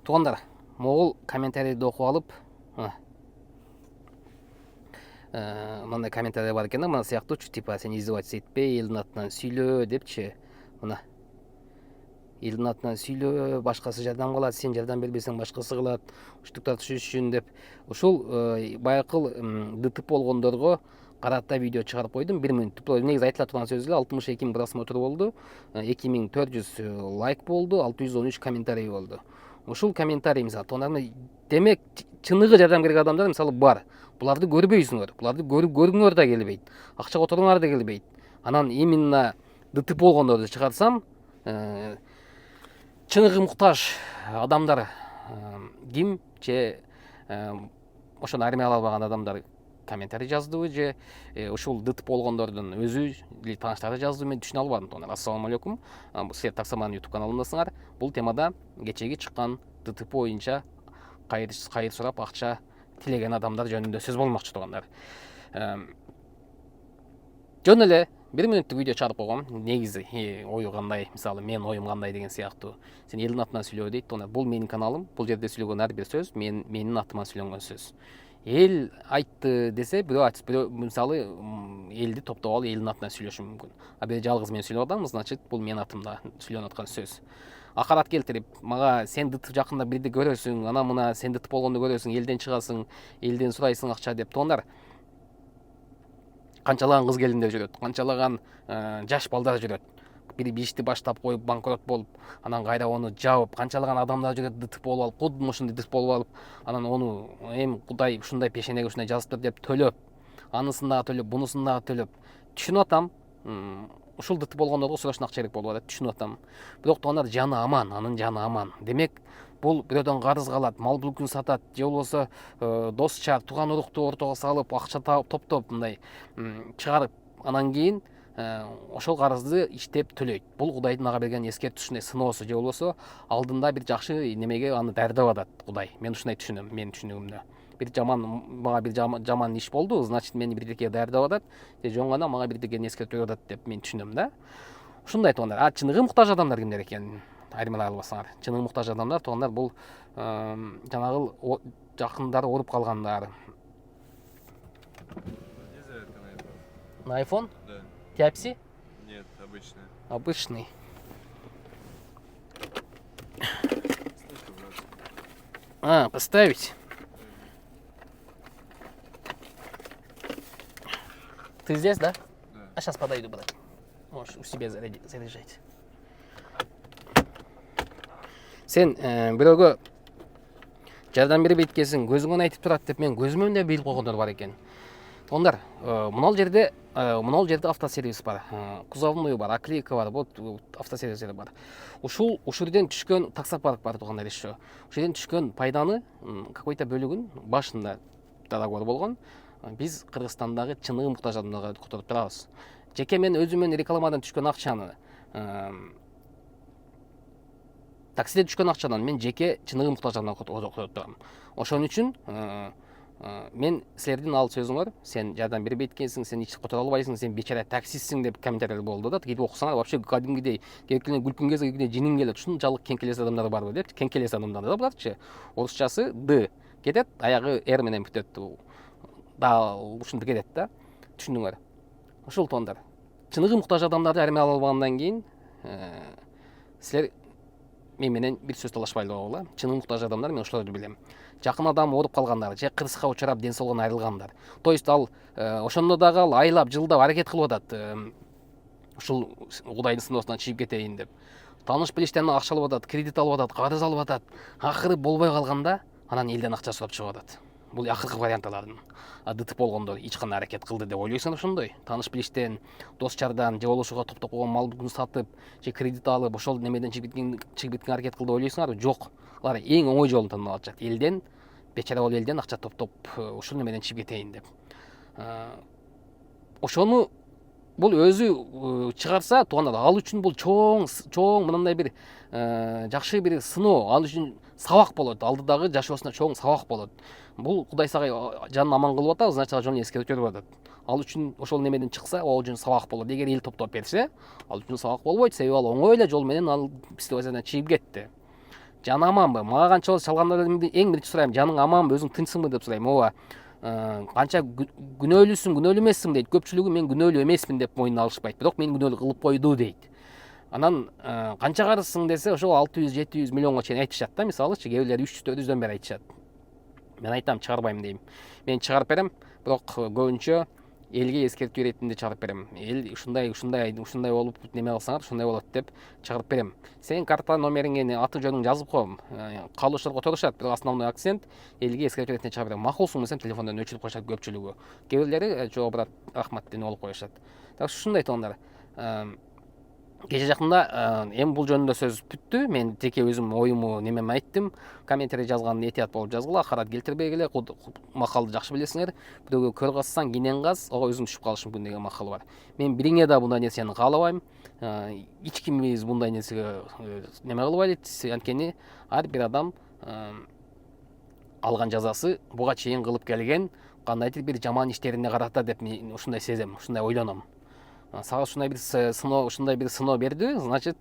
Туугандар, могул комментарийди окуп алып, мындай комментарий бар экен да, мына сыяктуучу, типа сен издевательство этпей, элдин атынан сүйлөө депчи. Мына элдин атынан сүйлөө, башкасы жардам кылат, сен жардам бербесең башкасы кылат, учтуктар түшүшүн деп. Ушул байакыл ДТП болгондорго карата видео чыгарып койдум. 1 мүнөттүк. Негизи айтыла турган сөз эле, 62 000 просмотр болду, 2400 лайк болду, 613 комментарий болду. Ушул комментарий мисалы туугандар, демек чыныгы жардам керек адамдар мисалы бар. Буларды көрбөйсүңөр, буларды көргүңөр да келбейт, акчага отуруңар да келбейт. Анан именно ДТП болгондорду чыгарсам, чыныгы муктаж адамдар ким же ошону армия ала албаган адамдар комментарий жаздыбы же ушул ДТП болгондордун өзү или тааныштары жаздыбы, мен түшүнө албадым. Туугандар, ассаламу алейкум. Силер таксаманын YouTube каналындасыңар. Бул темада кечеги чыккан ДТП боюнча кайыр сурап акча тилеген адамдар жөнүндө сөз болмокчу. Туугандар, жөн эле 1 мүнөттүк видео чыгарып койгом. Негизи ою кандай, мисалы мен оюм кандай деген сыяктуу. Сен элдин атынан сүйлөө дейт. Туугандар, бул менин каналым. Бул жерде сүйлөгөн ар бир сөз менин атыма сүйлөнгөн сөз. Эл айтты десе, бирөө айтып, бирөө мисалы элди топтоп алып элдин атынан сүйлөшү мүмкүн. А бир жалгыз мен сүйлөп атам, значит бул менин атымда сүйлөнүп аткан сөз. Акарат келтирип, мага сен ДТП жакында бирди көрөсүң, ана мына сен ДТП болгондо көрөсүң, элден чыгасың, элден сурайсың акча деп. Туугандар, канчалаган кыз келиндер жүрөт, канчалаган жаш балдар жүрөт. Бири ишти баштап коюп банкрот болуп, анан кайра ону жабып, канчалаган адамдар жүрөт ДТП болуп алып, кудум ушундай ДТП болуп алып, анан ону Кудай ушундай пешенеге ушундай жазыптыр деп төлөп, анысын дагы төлөп, бунусун дагы төлөп. Түшүнүп атам. Ушул ДТП болгондорго сурашын акча керек болуп атат, түшүнүп атам. Бирок туугандар, жаны аман, анын жаны аман. Демек, бул бирөөдөн карыз калат, мал мүлкүн сатат, же болбосо дос чар, тууган урукту ортого салып, акча топтоп мындай чыгарып, анан кийин ошол карызды иштеп төлөйт. Бул Кудайдын ага берген эскертүүсүнө сыноосу, же болбосо алдында бир жакшы немеге аны даярдап атат Кудай. Мен ушундай түшүнөм, менин түшүнүгүмдө. Мага бир жаман иш болду, значит мени бирдекеге даярдап атат, же жөн гана мага бирдекени эскертип атат деп мен түшүнөм да. Ушундай. Туугандар, чыныгы муктаж адамдар кимдер экенин айырмалай албасаңар. Чыныгы муктаж адамдар, туугандар, бул жанагыл жакындары ооруп калгандар. На iPhone? Да. Type-C? Нет, обычная. Обычный. Поставить? Ты здесь, да? Да. А сейчас подойду, брат. Можешь у себя заряжать. Сен бирөөгө жардам бербейт экенсиң, көзүңөн айтып турат деп мен көзүмөн да билип койгондор бар экен. Туугандар, мынал жерде автосервис бар, кузовной бар, оклейка бар, вот автосервистер бар. Ушул жерден түшкөн таксопарк бар, туугандар, еще. Ушул жерден түшкөн пайданы какой-то бөлүгүн башында договор болгон. Биз Кыргызстандагы чыныгы муктаж адамдарга которуп турабыз. Жеке мен өзүмөн рекламадан түшкөн акчаны, таксиден түшкөн акчадан мен жеке чыныгы муктаж адамдарга которуп турам. Ошон үчүн мен силердин ал сөзүңөр, сен жардам бербейт экенсиң, сен эч которо албайсың, сен бечара таксистсиң деп комментарийлер болду да. Кирип окусаңар, вообще кадимгидей келип күлкүн кезде жиниң келет. Ушунчалык кеңкелес адамдар барбы деп, кеңкелес адамдар да буларчы. Орусчасы Д кетет, аягы Р менен бүтөт. Да, ушунтип кетет да. Түшүндүңөр? Ушул. Туугандар, чыныгы муктаж адамдарды армия ала албагандан кийин силер мен менен бир сөз талашпай эле. Чыныгы муктаж адамдар, мен ошолорду билем. Жакын адам ооруп калгандар, же кырсыкка учурап ден соолугунан айрылгандар. То есть ал ошондо дагы ал айлап, жылдап аракет кылып атат. Ушул Кудайдын сыноосунан чыгып кетейин деп. Тааныш билиштен акча алып атат, кредит алып атат, карыз алып атат. Акыры болбой калганда анан элден акча сурап чыгып атат. Бул акыркы варианттардын. ДТП болгондо эч кандай аракет кылды деп ойлойсуң ошондой. Тааныш билиштен, дос чардан, же болбосо топтоп койгон мал мүлкүн сатып, же кредит алып, ошол немеден чыгып кеткен аракет кылды деп ойлойсуңарбы? Жок. Алар эң оңой жолун тандап атышат. Элден, бечара бол элден акча топтоп, ушул немеден чыгып кетейин деп. Ошону бул өзү чыгарса, туугандар, ал үчүн бул чоң мындай бир жакшы бир сыноо, ал үчүн сабак болот. Алдыдагы жашоосуна чоң сабак болот. Бул Кудай сага жанын аман кылып атат, значит ал жөнүндө эскертип берип атат. Ал үчүн ошол немеден чыкса, ал үчүн сабак болот. Эгер эл топтоп берсе, ал үчүн сабак болбойт, себеби ал оңой эле жол менен ал ситуациядан чыгып кетти. жаны аманбы? Мага канча болсо чалгандардан эң биринчи сурайм, жаның аманбы, өзүң тынчсыңбы деп сурайм. Ооба. Канча күнөөлүүсүң, күнөөлүү эмессиң дейт. Көпчүлүгү мен күнөөлүү эмесмин деп мойнуна алышпайт. Бирок мени күнөөлүү кылып койду дейт. Анан канча карызсың десе, ошол 600-700 миллионго чейин айтышат да, мисалычы, кээ бирлери 300-400дөн бери айтышат. Мен айтам, чыгарбайм дейм. Мен чыгарып берем, бирок көбүнчө элге эскертүү иретинде чыгарып берем. Эл ушундай болуп неме кылсаңар, ушундай болот деп чыгарып берем. Сен карта номериңе аты жөнүңдү жазып коем. Калышырга турушат, бирок основной акцент элге эскертүү иретинде чыгарып берем. Макулсуң десем, телефондон өчүрүп коюшат көпчүлүгү. Кээ бирлери жок, брат, рахмат деп болуп коюшат. Так ушундай туугандар. Кече жакында эми бул жөнүндө сөз бүттү. Мен жеке өзүм оюму немеми айттым. Комментарий жазганда этият болуп жазгыла, акарат келтирбегиле. Макалды жакшы билесиңер. Бирөөгө көр казсаң кенен каз, ого өзүң түшүп калышы мүмкүн деген макал бар. Мен бириңе да мындай нерсени каалабайм. Эч кимибиз мындай нерсеге неме кылбайлыт. Анткени ар бир адам алган жазасы буга чейин кылып келген кандайдыр бир жаман иштерине карата деп мен ушундай сезем, ушундай ойлоном. Сага ушундай бир сыноо берди, значит,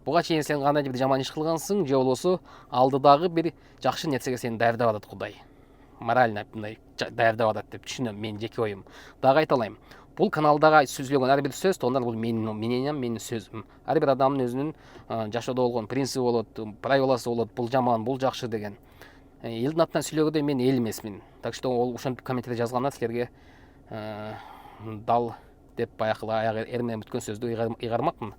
буга чейин сен кандайдыр бир жаман иш кылгансың, же болбосо алдыдагы бир жакшы нерсеге сени даярдап атат Кудай. Морально мындай даярдап атат деп түшүнөм, менин жеке оюм. Дагы айта алайм. Бул каналдагы сөзлөгөн ар бир сөз, туугандар, бул менин мнениям, менин сөзүм. Ар бир адамдын өзүнүн жашоодо болгон принципи болот, правиласы болот, бул жаман, бул жакшы деген. Элдин атынан сүйлөгөдөй мен эл эмесмин. Так что ол ушинтип комментарий жазганда силерге дал деп баягы аяк эрменен бүткөн сөздү ыйгармакмын.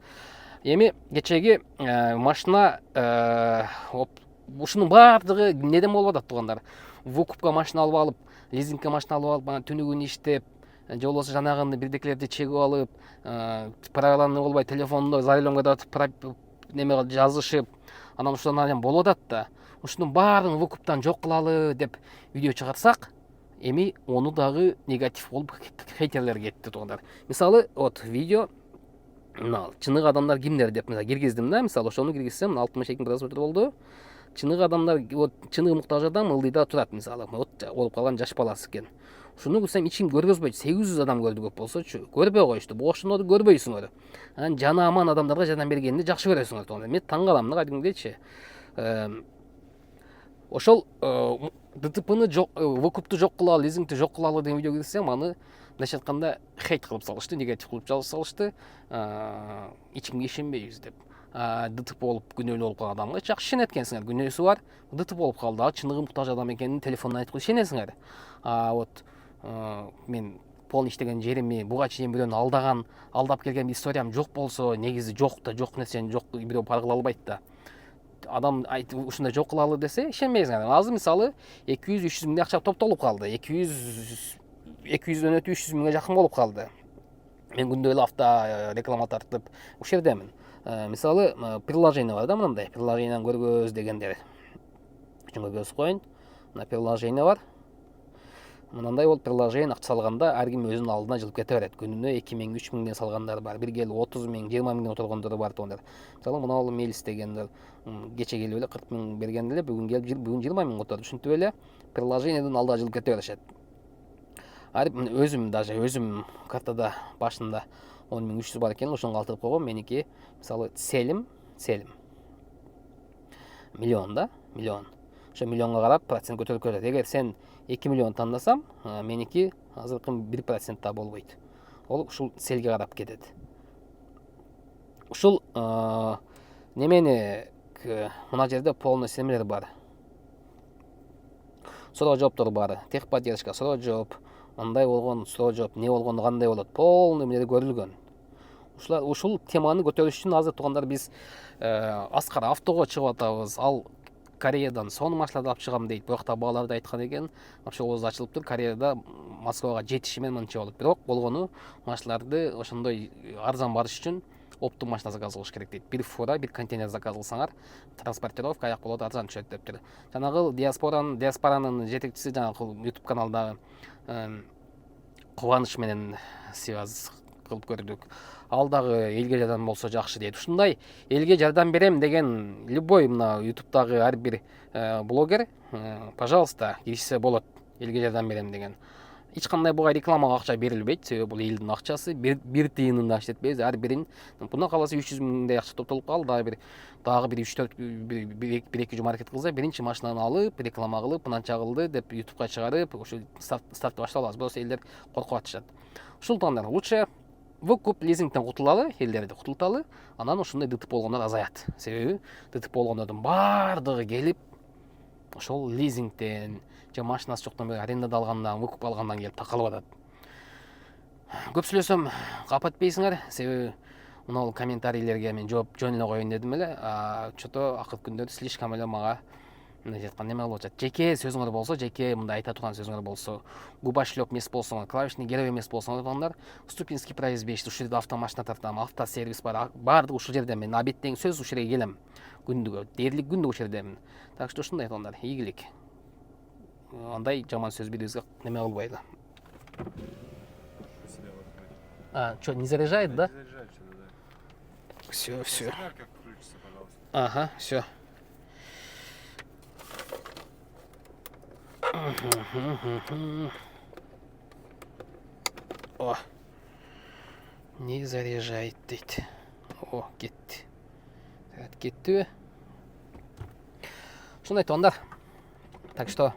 Эми кечеги машина ушунун баардыгы неден болуп атат туугандар? Выкупка машина алып алып, лизингке машина алып алып, түнүгүн иштеп, же болбосо жанагынды бирдекелерди чегип алып, правиланы болбой телефондо за рулем кадатып неме жазышып, анан ушундан болуп атат да. Ушунун баарын выкуптан жок кылалы деп видео чыгарсак, эми ону дагы негатив болуп хейтерлер кетти туугандар. Мисалы, вот видео чыныгы адамдар кимдер деп киргиздим да, мисалы ошону киргизсем 62 просмотр болду. Чыныгы адамдар, вот чыныгы муктаж адам ылдыйда турат, мисалы, вот болуп калган жаш баласы экен. Ушуну кылсам эч ким көргөзбөйт, 800 адам көрдү көп болсочу. Көрбөй коюшту. Буга ошондорду көрбөйсүңөр. Анан жаны аман адамдарга жардам бергенди жакшы көрөсүңөр туугандар. Мен таң калам да кадимгидейчи. Ошол ДТПны выкупту жок кылалы, лизингти жок кылалы деген видео киргизсем, аны мындайча айтканда хейт кылып салышты, негатив кылып салышты. Эч кимге ишенбейбиз деп. ДТП болуп күнөөлүү болуп калган адамга жакшы ишенет экенсиңер. Күнөөсү бар, ДТП болуп калды. Чыныгы муктаж адам экенин телефондон айтып ишенесиңер. Вот мен полный иштеген жерими, буга чейин бирөөнү алдап келген историям жок болсо, негизи жок нерсени жок бирөө бар кыла албайт да. Адам айтып ушундай жок кылалы десе ишенбейсиңер. Азыр мисалы 200-300 миң акча топтолуп калды. 200дөн өтүп 300 миңге жакын болуп калды. Мен күндө эле авто реклама тартып ушул жердемин. Мисалы, приложение бар да, мындай приложениеден көргөз дегендер. Көргөз коюн. Мына приложение бар. Мындай бол приложение акча салганда ар ким өзүнүн алдына жылып кете берет. Күнүнө 2 миң, 3 миңден салгандар бар. Бир келип 30 миң, 20 миңден отургондор бар туугандар. Мисалы, мына ал мелис дегендер кече келип эле 40 миң берген эле, бүгүн келип бүгүн 20 миң отурду. Ушинтип эле приложениеден алдыга жылып кете беришет. Өзүм картада башында 10.300 бар экен, ошону калтырып койгом. Меники мисалы селим миллион да, миллион. Ошо миллионго карап процент көтөрүлүп кетет. Эгер сен 2 миллион тандасам, меники азыркы 1% да болбойт. Ол ушул селге карап кетет. Ушул немени мына жерде полный семелер бар. Суроо жооптор бар. Техподдержка, суроо жооп, андай болгон, суроо жооп, не болгону кандай болот? Полный эмелер көрүлгөн. Ушул теманы көтөрүш үчүн азыр туугандар биз аскар автого чыгып атабыз. Ал Кореядан сонун машиналарды алып чыгам дейт. Бирок да бааларды айткан экен. Вообще ооз ачылыптыр. Кореяда Москвага жетиши менен мынча болот. Бирок болгону машиналарды ошондой арзан барыш үчүн оптом машина заказ кылыш керек дейт. Бир фура, бир контейнер заказ кылсаңар, транспортировка аяк болот, арзан түшөт дептир. Жанагы диаспоранын жетекчиси жанагы YouTube каналдагы Кубаныч менен связь кылып көрдүк. Ал дагы элге жардам болсо жакшы дейт. Ушундай элге жардам берем деген любой мына YouTube'дагы ар бир блогер, пожалуйста, киришсе болот элге жардам берем деген. эч кандай буга рекламага акча берилбейт, себеби бул элдин акчасы, бир тыйынын да иштетпейбиз. Ар бирин мындан каласы 300 миңдей акча топтолуп калды. Дагы бир 3-4 1-2 жума аракет кылса, биринчи машинаны алып, реклама кылып, мынанча кылды деп YouTubeга чыгарып, ошо старт баштап алабыз. Болсо элдер коркуп атышат. Ушултан лучше выкуп лизингден кутулалы, элдерди кутулталы, анан ушундай ДТП болгондор азаят. Себеби ДТП болгондордун баардыгы келип ошол лизингден же машинасы жоктон бери арендада алгандан, выкуп алгандан келип такалып атат. Көп сүйлөсөм кап этпейсиңер, себеби мына комментарийлерге мен жооп жөн эле коеюн дедим эле. Чото акыркы күндөрдө слишком эле мага мындай айткан неме болуп атат. Жеке сөзүңөр болсо, жеке мындай айта турган сөзүңөр болсо, губашлеп эмес болсоңор, клавишный керек эмес болсоңор, балдар, Ступинский проезд 5, ушул жерде автомашина тартам, автосервис бар, баардыгы ушул жерде. Мен абеттең сөз ушул жерге келем. Күндүгө, дээрлик күндүгө ушул жердемин. Так что ушундай балдар, ийгилик. Андай жаман сөз бирибизге неме кылбайлы. Что, не заряжает, да? Не заряжает что-то, да. Все. Солярка включится, пожалуйста. Ага, все. О, не заряжает дейді. О, кетті. Кетті. Шундай тондар. Так что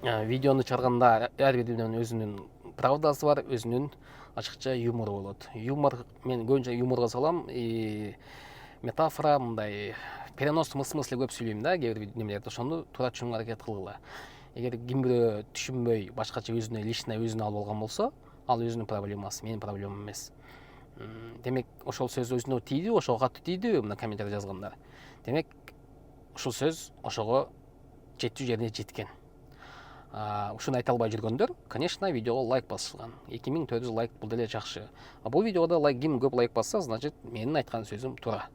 видеоны чыгарганда ар биринин өзүнүн правдасы бар, өзүнүн ачыкча юмору болот. Юмор, мен көбүнчө юморго салам, метафора, мындай переносный смысле көп сүйлөйм да, кээ бир немелерди. Ошону туура түшүнүүгө аракет кылгыла. Эгер ким бирөө түшүнбөй, башкача өзүнө личный өзүнө алып алган болсо, ал өзүнүн проблемасы, менин проблемам эмес. Демек, ошол сөз өзүнө тийди, ошого катуу тийди, мына комментарий жазгандар. Демек, ушул сөз ошого жетүү жерине жеткен. Ушуну айта албай жүргөндөр, конечно, видеого лайк басылган. 2400 лайк бул деле жакшы. Бул видеода лайк ким көп лайк басса, значит, менин айткан сөзүм туура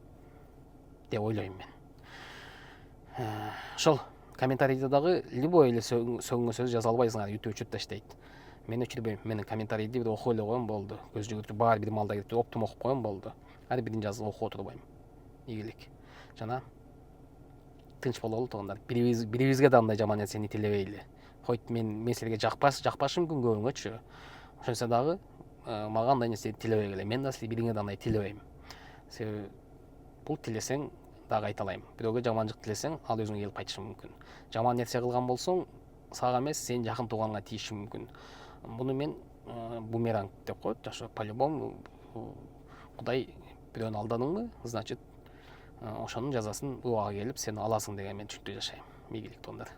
деп ойлойм мен. Ошол комментарийде дагы любой эле сөңгө сөз жаза албайсыңар, YouTube өчүрүп таштайт. Мен өчүрбөйм. Менин комментарийди бир окуп эле коем болду. Көз жүгүртүп баары бир малда кирип оптум окуп коем болду. Ар бирин жазып окуп отурбайм. Ийгилик. Жана тынч бололу туугандар. Бирибизге да андай жаман нерсени тилебейли. Хойт мен силерге жакпашы мүмкүн көбүңөчү. Ошонсо дагы мага андай нерсе тилебегиле. Мен да бириңе да андай тилебейм. Себеби бул тилесең дагы айта алайм. Бирөөгө жаманчылык тилесең, ал өзүңө келип кайтышы мүмкүн. Жаман нерсе кылган болсоң, сага эмес, сен жакын тууганга тийиши мүмкүн. Буну мен бумеранг деп коет. Жашоо по-любому Кудай бирөөнү алдадыңбы, значит, ошонун жазасын убага келип сен аласың деген мен түшүнүктө жашайм. Ийгилик туугандар.